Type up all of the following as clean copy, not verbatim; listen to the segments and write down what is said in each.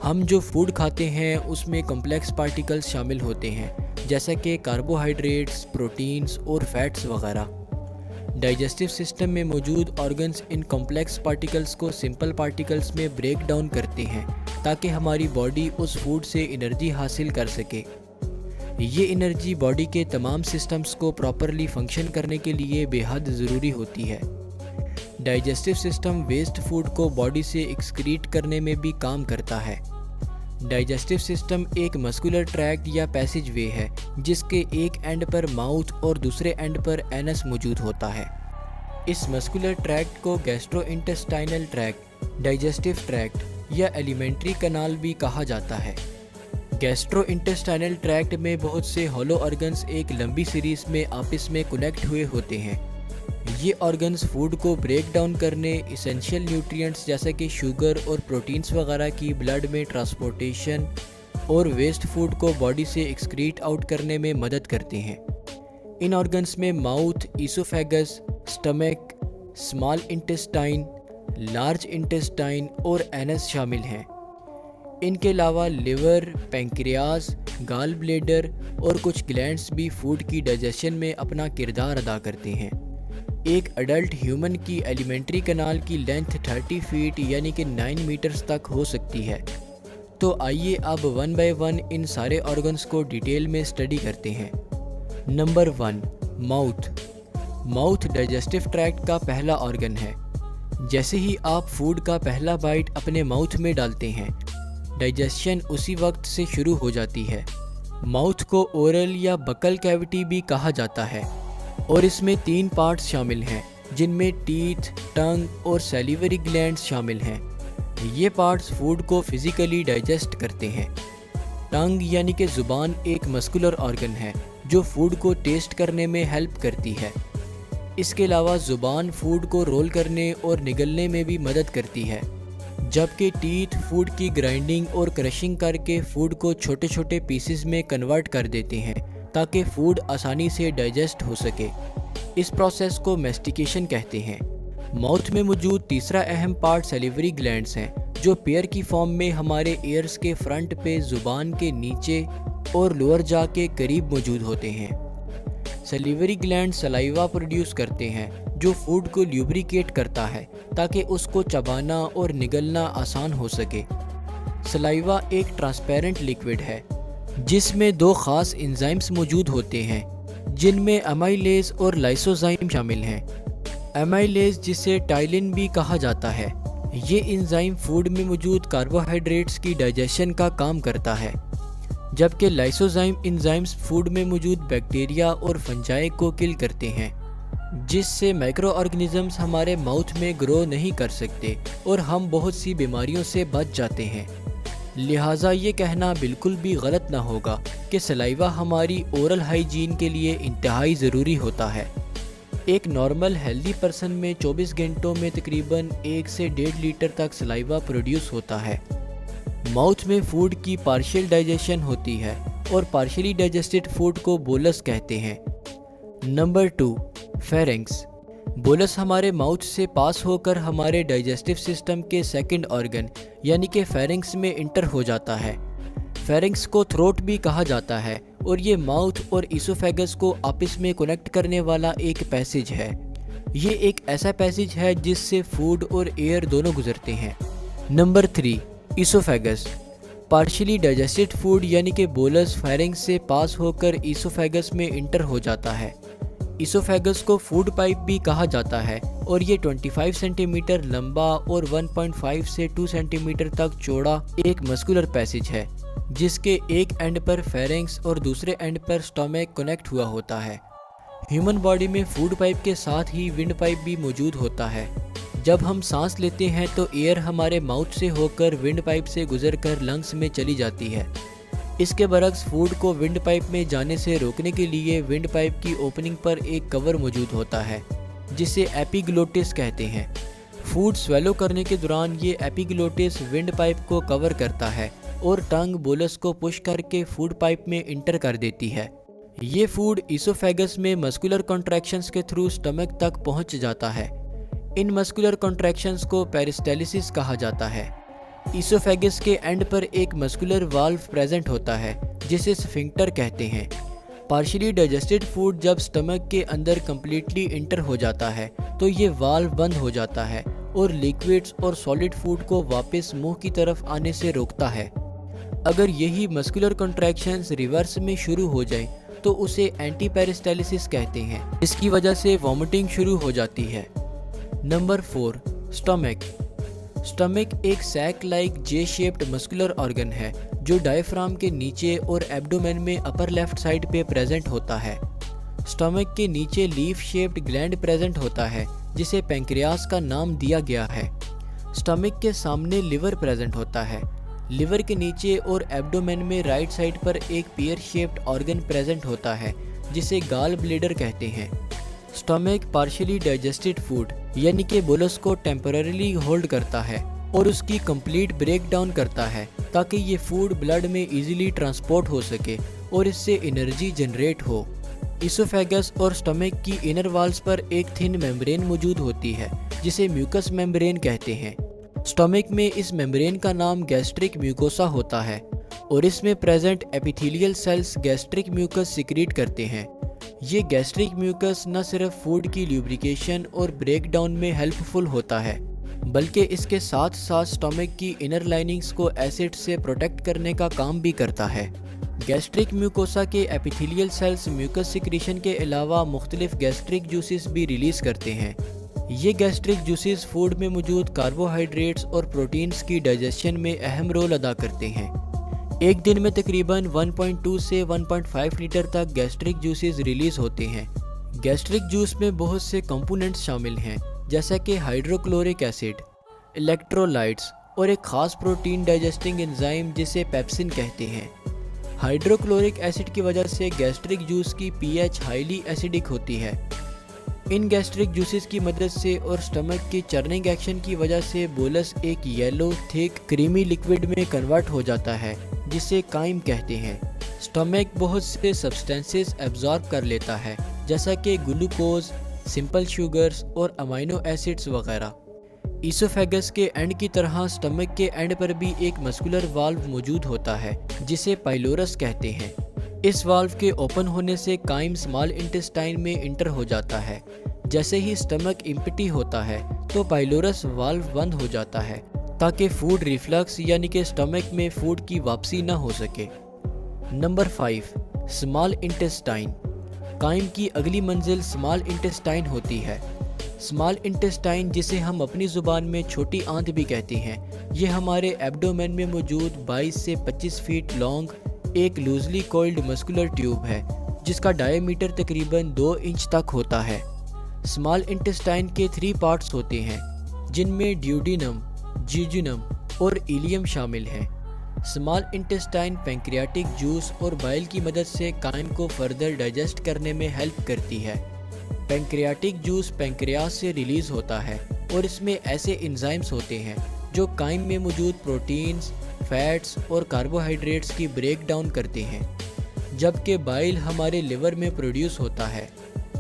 हम जो फूड खाते हैं उसमें कॉम्प्लेक्स पार्टिकल्स शामिल होते हैं, जैसा कि कार्बोहाइड्रेट्स, प्रोटीन्स और फैट्स वगैरह। डाइजेस्टिव सिस्टम में मौजूद ऑर्गन्स इन कॉम्प्लेक्स पार्टिकल्स को सिंपल पार्टिकल्स में ब्रेक डाउन करते हैं ताकि हमारी बॉडी उस फूड से एनर्जी हासिल कर सके। ये एनर्जी बॉडी के तमाम सिस्टम्स को प्रॉपरली फंक्शन करने के लिए बेहद ज़रूरी होती है। डाइजेस्टिव सिस्टम वेस्ट फूड को बॉडी से एक्सक्रीट करने में भी काम करता है। डाइजेस्टिव सिस्टम एक मस्कुलर ट्रैक्ट या पैसेज वे है जिसके एक एंड पर माउथ और दूसरे एंड पर एनस मौजूद होता है। इस मस्कुलर ट्रैक्ट को गैस्ट्रोइंटेस्टाइनल ट्रैक्ट, डाइजेस्टिव ट्रैक्ट या एलिमेंट्री कनाल भी कहा जाता है। गैस्ट्रोइंटेस्टाइनल ट्रैक्ट में बहुत से हॉलो ऑर्गन्स एक लंबी सीरीज में आपस में कनेक्ट हुए होते हैं। ये ऑर्गन्स फूड को ब्रेक डाउन करने, इसेंशियल न्यूट्रिएंट्स जैसे कि शुगर और प्रोटीन्स वगैरह की ब्लड में ट्रांसपोर्टेशन और वेस्ट फूड को बॉडी से एक्सक्रीट आउट करने में मदद करते हैं। इन ऑर्गन्स में mouth, oesophagus, stomach, small intestine, large intestine और एनस शामिल हैं। इनके अलावा लिवर, पैंक्रियाज, गाल ब्लेडर और कुछ ग्लैंड्स भी फूड की डाइजेशन में अपना किरदार अदा करते हैं। एक अडल्ट ह्यूमन की एलिमेंट्री कनाल की लेंथ 30 फीट यानी कि 9 मीटर्स तक हो सकती है। तो आइए अब वन बाय वन इन सारे ऑर्गन्स को डिटेल में स्टडी करते हैं। Number 1, mouth. Mouth digestive tract का पहला ऑर्गन है। जैसे ही आप फूड का पहला बाइट अपने माउथ में डालते हैं, डाइजेशन उसी वक्त से शुरू हो जाती है। माउथ को ओरल या बकल कैविटी भी कहा जाता है और इसमें 3 पार्ट्स शामिल हैं जिनमें टीथ, टंग और सैलिवरी ग्लैंड्स शामिल हैं। ये पार्ट्स फूड को फिजिकली डाइजेस्ट करते हैं। टंग यानी कि ज़ुबान एक मस्कुलर ऑर्गन है जो फूड को टेस्ट करने में हेल्प करती है। इसके अलावा ज़ुबान फूड को रोल करने और निगलने में भी मदद करती है, जबकि टीथ फूड की ग्राइंडिंग और क्रशिंग करके फूड को छोटे छोटे पीसेस में कन्वर्ट कर देते हैं ताकि फूड आसानी से डाइजेस्ट हो सके। इस प्रोसेस को मैस्टिकेशन कहते हैं। माउथ में मौजूद तीसरा अहम पार्ट सैलिवरी ग्लैंड्स हैं जो पेयर की फॉर्म में हमारे ईयर्स के फ्रंट पे ज़ुबान के नीचे और लोअर जा के करीब मौजूद होते हैं। सैलिवरी ग्लैंड सलाइवा प्रोड्यूस करते हैं जो फूड को ल्यूब्रिकेट करता है ताकि उसको चबाना और निगलना आसान हो सके। सलाइवा एक ट्रांसपेरेंट लिक्विड है जिसमें 2 ख़ास एंजाइम्स मौजूद होते हैं जिनमें अमाइलेज और लाइसोजाइम शामिल हैं। अमाइलेज जिसे टाइलिन भी कहा जाता है, ये एंजाइम फूड में मौजूद कार्बोहाइड्रेट्स की डाइजेशन का काम करता है, जबकि लाइसोजाइम एंजाइम्स फूड में मौजूद बैक्टीरिया और फंजाई को किल करते हैं, जिससे माइक्रो ऑर्गेनिजम्स हमारे माउथ में ग्रो नहीं कर सकते और हम बहुत सी बीमारियों से बच जाते हैं। लिहाजा ये कहना बिल्कुल भी गलत ना होगा कि सलाइवा हमारी ओरल हाइजीन के लिए इंतहाई ज़रूरी होता है। एक नॉर्मल हेल्दी पर्सन में 24 घंटों में तकरीबन 1 से 1.5 लीटर तक सलाइवा प्रोड्यूस होता है। माउथ में फूड की पार्शियल डाइजेशन होती है और पार्शियली डाइजेस्टेड फूड को बोलस कहते हैं। Number 2, pharynx. बोलस हमारे माउथ से पास होकर हमारे डाइजेस्टिव सिस्टम के सेकंड ऑर्गन यानी कि फेरिंक्स में इंटर हो जाता है। फेरिंक्स को थ्रोट भी कहा जाता है और ये माउथ और ईसोफेगस को आपस में कनेक्ट करने वाला एक पैसेज है। ये एक ऐसा पैसेज है जिससे फूड और एयर दोनों गुजरते हैं। Number 3, oesophagus. Partially digested food यानी कि बोलस फेरिंक्स से पास होकर ईसोफेगस में इंटर हो जाता है। ईसोफेगस को फूड पाइप भी कहा जाता है और ये 25 सेंटीमीटर लंबा और 1.5 से 2 सेंटीमीटर तक चौड़ा एक मस्कुलर पैसेज है जिसके एक एंड पर फेरिंक्स और दूसरे एंड पर स्टमक कनेक्ट हुआ होता है। ह्यूमन बॉडी में फूड पाइप के साथ ही विंड पाइप भी मौजूद होता है। जब हम सांस लेते हैं तो एयर हमारे माउथ से होकर विंड पाइप से गुजरकर लंग्स में चली जाती है। इसके बरक्स फूड को विंड पाइप में जाने से रोकने के लिए विंड पाइप की ओपनिंग पर एक कवर मौजूद होता है जिसे एपिग्लोटिस कहते हैं। फूड स्वेलो करने के दौरान ये एपिग्लोटिस विंड पाइप को कवर करता है और टंग बोलस को पुश करके फूड पाइप में इंटर कर देती है। ये फूड ईसोफेगस में मस्कुलर कॉन्ट्रैक्शंस के थ्रू स्टमक तक पहुंच जाता है। इन मस्कुलर कॉन्ट्रैक्शंस को पेरिस्टालिसिस कहा जाता है। ईसोफेगस के एंड पर एक मस्कुलर वाल्व प्रेजेंट होता है जिसे स्फिंक्टर कहते हैं। पार्शियली डाइजेस्टेड फूड जब स्टमक के अंदर कम्प्लीटली इंटर हो जाता है तो ये वाल्व बंद हो जाता है और लिक्विड्स और सॉलिड फूड को वापस मुंह की तरफ आने से रोकता है। अगर यही मस्कुलर कॉन्ट्रैक्शंस रिवर्स में शुरू हो जाए तो उसे एंटी पेरिस्टालिसिस कहते हैं। इसकी वजह से वॉमिटिंग शुरू हो जाती है। Number 4, stomach. स्टमक एक sac like J shaped muscular organ है जो डायफ्राम के नीचे और एब्डोमेन में अपर लेफ्ट साइड पे प्रेजेंट होता है। स्टमक के नीचे लीफ शेप्ड ग्लैंड प्रेजेंट होता है जिसे पैंक्रियास का नाम दिया गया है। स्टमक के सामने लिवर प्रेजेंट होता है। लिवर के नीचे और एब्डोमेन में राइट साइड पर एक पियर शेप्ड ऑर्गन प्रेजेंट होता है जिसे गाल ब्लेडर कहते हैं। स्टमक पार्शियली डाइजेस्टेड फूड यानी कि बोलस को टेम्पररीली होल्ड करता है और उसकी कंप्लीट ब्रेक डाउन करता है ताकि ये फूड ब्लड में इजीली ट्रांसपोर्ट हो सके और इससे एनर्जी जनरेट हो। ईसोफेगस और स्टमक की इनर वॉल्स पर एक थिन मेम्ब्रेन मौजूद होती है जिसे म्यूकस मेम्ब्रेन कहते हैं। स्टमक में इस मेम्ब्रेन का नाम गैस्ट्रिक म्यूकोसा होता है और इसमें present epithelial cells gastric mucus secrete करते हैं। ये गैस्ट्रिक म्यूकस न सिर्फ फूड की ल्यूब्रिकेशन और ब्रेक डाउन में हेल्पफुल होता है बल्कि इसके साथ साथ स्टमक की इनर लाइनिंग्स को एसिड से प्रोटेक्ट करने का काम भी करता है। गैस्ट्रिक म्यूकोसा के एपिथेलियल सेल्स म्यूकस सिक्रीशन के अलावा मुख्तलिफ गैस्ट्रिक जूसेस भी रिलीज करते हैं। ये गैस्ट्रिक जूसेस फूड में मौजूद कार्बोहाइड्रेट्स और प्रोटीन्स की डाइजेशन में अहम रोल अदा करते हैं। एक दिन में तकरीबन 1.2 से 1.5 लीटर तक गैस्ट्रिक जूसेस रिलीज होते हैं। गैस्ट्रिक जूस में बहुत से कंपोनेंट्स शामिल हैं जैसा कि हाइड्रोक्लोरिक एसिड, इलेक्ट्रोलाइट्स और एक खास प्रोटीन डाइजेस्टिंग एंजाइम जिसे पेप्सिन कहते हैं। हाइड्रोक्लोरिक एसिड की वजह से गैस्ट्रिक जूस की पीएच हाईली एसिडिक होती है। इन गैस्ट्रिक जूसेस की मदद से और स्टमक की चर्निंग एक्शन की वजह से बोलस एक येलो थिक क्रीमी लिक्विड में कन्वर्ट हो जाता है जिसे काइम कहते हैं। स्टमक बहुत से सब्सटेंसेस एब्जॉर्ब कर लेता है जैसा कि ग्लूकोज, सिंपल शुगर्स और अमाइनो एसिड्स वगैरह। ईसोफेगस के एंड की तरह स्टमक के एंड पर भी एक मस्कुलर वाल्व मौजूद होता है जिसे पाइलोरस कहते हैं। इस वाल्व के ओपन होने से काइम स्मॉल इंटेस्टाइन में इंटर हो जाता है। जैसे ही स्टमक इम्पटी होता है तो पाइलोरस वाल्व बंद हो जाता है ताकि फूड रिफ्लक्स यानी कि स्टमक में फूड की वापसी न हो सके। Number 5, small intestine. काइम की अगली मंजिल स्मॉल इंटेस्टाइन होती है। स्मॉल इंटेस्टाइन जिसे हम अपनी ज़ुबान में छोटी आंत भी कहते हैं, ये हमारे एब्डोमेन में मौजूद 22 से 25 फीट लॉन्ग एक लूजली कोइल्ड मस्कुलर ट्यूब है जिसका डायमीटर तकरीबन 2 इंच तक होता है। स्मॉल इंटेस्टाइन के 3 पार्ट्स होते हैं जिनमें ड्यूडिनम, जिजुनम और इलियम शामिल हैं। स्मॉल इंटेस्टाइन पैंक्रियाटिक जूस और बाइल की मदद से काइम को फर्दर डाइजेस्ट करने में हेल्प करती है। पैंक्रियाटिक जूस पैंक्रियास से रिलीज होता है और इसमें ऐसे एंजाइम्स होते हैं जो काइम में मौजूद प्रोटीन्स, फैट्स और कार्बोहाइड्रेट्स की ब्रेक डाउन करते हैं, जबकि बाइल हमारे लिवर में प्रोड्यूस होता है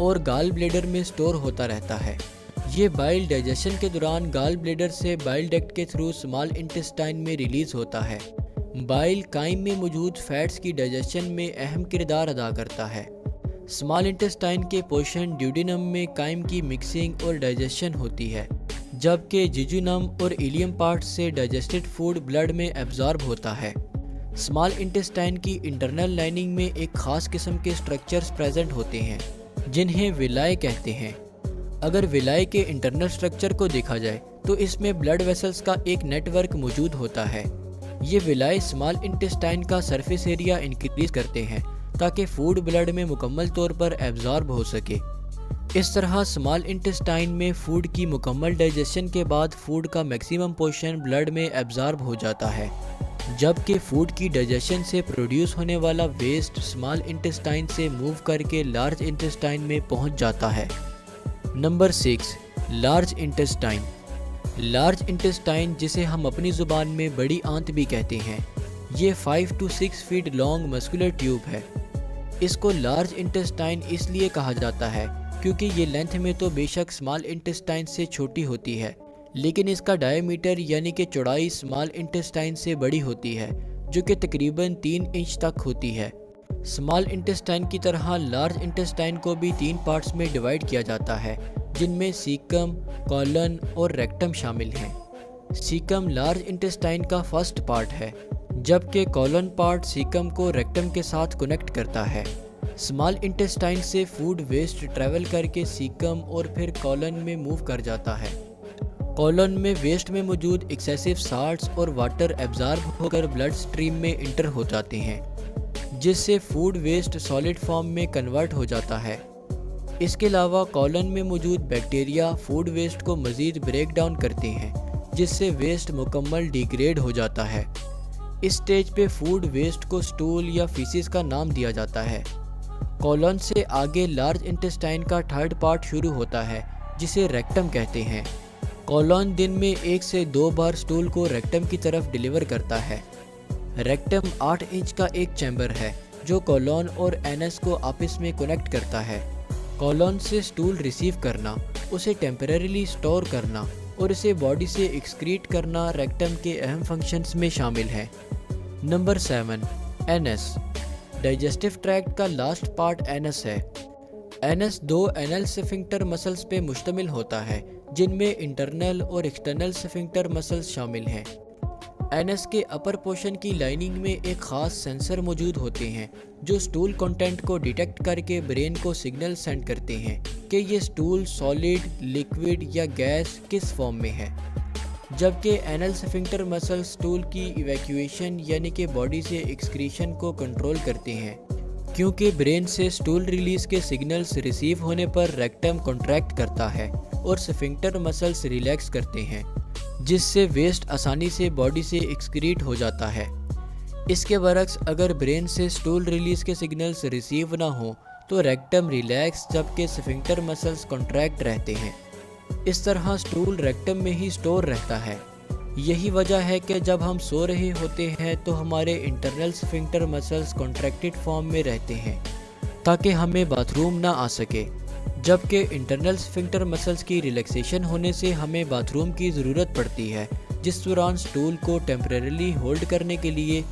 और गाल ब्लेडर में स्टोर होता रहता है। ये बाइल डाइजेशन के दौरान गाल ब्लेडर से बाइल डक्ट के थ्रू स्मॉल इंटेस्टाइन में रिलीज होता है। बाइल काइम में मौजूद फैट्स की डाइजेशन में अहम किरदार अदा करता है। स्मॉल इंटेस्टाइन के पोर्शन ड्यूडिनम में काइम की मिक्सिंग और डाइजेशन होती है, जबकि जिजुनम और इलियम पार्ट से डाइजेस्टेड फूड ब्लड में एब्जॉर्ब होता है। स्मॉल इंटेस्टाइन की इंटरनल लाइनिंग में एक खास किस्म के स्ट्रक्चर्स प्रेजेंट होते हैं जिन्हें विलाय कहते हैं। अगर विलाय के इंटरनल स्ट्रक्चर को देखा जाए तो इसमें ब्लड वेसल्स का एक नेटवर्क मौजूद होता है। ये विलाय स्मॉल इंटेस्टाइन का सरफेस एरिया इंक्रीज करते हैं ताकि फूड ब्लड में मुकम्मल तौर पर एब्जॉर्ब हो सके। इस तरह स्मॉल इंटेस्टाइन में फूड की मुकम्मल डाइजेशन के बाद फूड का मैक्सिमम पोर्शन ब्लड में एब्जॉर्ब हो जाता है, जबकि फूड की डाइजेशन से प्रोड्यूस होने वाला वेस्ट स्मॉल इंटेस्टाइन से मूव करके लार्ज इंटेस्टाइन में पहुंच जाता है। Number 6, large intestine. Large intestine जिसे हम अपनी ज़ुबान में बड़ी आंत भी कहते हैं, ये 5 to 6 feet long muscular tube है। इसको लार्ज इंटेस्टाइन इसलिए कहा जाता है क्योंकि ये लेंथ में तो बेशक स्मॉल इंटेस्टाइन से छोटी होती है, लेकिन इसका डायमीटर यानी कि चौड़ाई स्मॉल इंटेस्टाइन से बड़ी होती है, जो कि तकरीबन 3 इंच तक होती है। स्मॉल इंटेस्टाइन की तरह लार्ज इंटेस्टाइन को भी 3 पार्ट्स में डिवाइड किया जाता है, जिनमें सीकम, कॉलन और रेक्टम शामिल हैं। सीकम लार्ज इंटेस्टाइन का फर्स्ट पार्ट है, जबकि कॉलन पार्ट सीकम को रेक्टम के साथ कनेक्ट करता है। स्मॉल इंटेस्टाइन से फूड वेस्ट ट्रैवल करके सीकम और फिर कॉलन में मूव कर जाता है। कॉलन में वेस्ट में मौजूद एक्सेसिव साल्ट्स और वाटर एब्जॉर्ब होकर ब्लड स्ट्रीम में इंटर हो जाते हैं, जिससे फूड वेस्ट सॉलिड फॉर्म में कन्वर्ट हो जाता है। इसके अलावा कॉलन में मौजूद बैक्टीरिया फूड वेस्ट को मज़ीद ब्रेक डाउन करते हैं, जिससे वेस्ट मुकम्मल डिग्रेड हो जाता है। इस स्टेज पे फूड वेस्ट को स्टूल या फीसिस का नाम दिया जाता है। कॉलन से आगे लार्ज इंटेस्टाइन का थर्ड पार्ट शुरू होता है, जिसे रेक्टम कहते हैं। कॉलन दिन में 1 से 2 बार स्टूल को रेक्टम की तरफ डिलीवर करता है। रेक्टम 8 इंच का एक चैम्बर है, जो कॉलन और एनस को आपस में कनेक्ट करता है। कॉलन से स्टूल रिसीव करना, उसे टेम्परेरीली स्टोर करना और इसे बॉडी से एक्सक्रीट करना रेक्टम के अहम फंक्शंस में शामिल है। Number 7, anus. डाइजेस्टिव ट्रैक्ट का लास्ट पार्ट एनस है। एनस 2 एनल स्फिंक्टर मसल्स पे मुश्तमिल होता है, जिनमें इंटरनल और एक्सटर्नल स्फिंक्टर मसल्स शामिल हैं। एनस के अपर पोर्शन की लाइनिंग में एक ख़ास सेंसर मौजूद होते हैं, जो स्टूल कंटेंट को डिटेक्ट करके ब्रेन को सिग्नल सेंड करते हैं कि ये स्टूल सॉलिड, लिक्विड या गैस किस फॉर्म में है। जबकि एनल स्फिंक्टर मसल स्टूल की इवैक्यूएशन यानी कि बॉडी से एक्सक्रीशन को कंट्रोल करते हैं, क्योंकि ब्रेन से स्टूल रिलीज के सिग्नल्स रिसीव होने पर रेक्टम कॉन्ट्रैक्ट करता है और स्फिंक्टर मसल्स रिलैक्स करते हैं, जिससे वेस्ट आसानी से बॉडी से एक्सक्रीट हो जाता है। इसके बरक्स अगर ब्रेन से स्टूल रिलीज के सिग्नल्स रिसीव ना हो तो रेक्टम रिलैक्स जबकि स्फिंक्टर मसल्स कॉन्ट्रैक्ट रहते हैं। इस तरह स्टूल रेक्टम में ही स्टोर रहता है। यही वजह है कि जब हम सो रहे होते हैं तो हमारे internal sphincter muscles contracted form में रहते हैं, ताकि हमें बाथरूम ना आ सके, जबकि इंटरनल स्फिंक्टर मसल्स की रिलैक्सेशन होने से हमें बाथरूम की ज़रूरत पड़ती है, जिस दौरान स्टूल को टेम्परेरीली होल्ड करने के लिए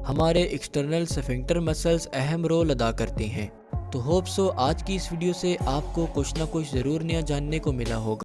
हमारे एक्सटर्नल स्फिंक्टर मसल्स अहम रोल अदा करते हैं। तो होप सो आज की इस वीडियो से आपको कुछ ना कुछ ज़रूर नया जानने को मिला होगा।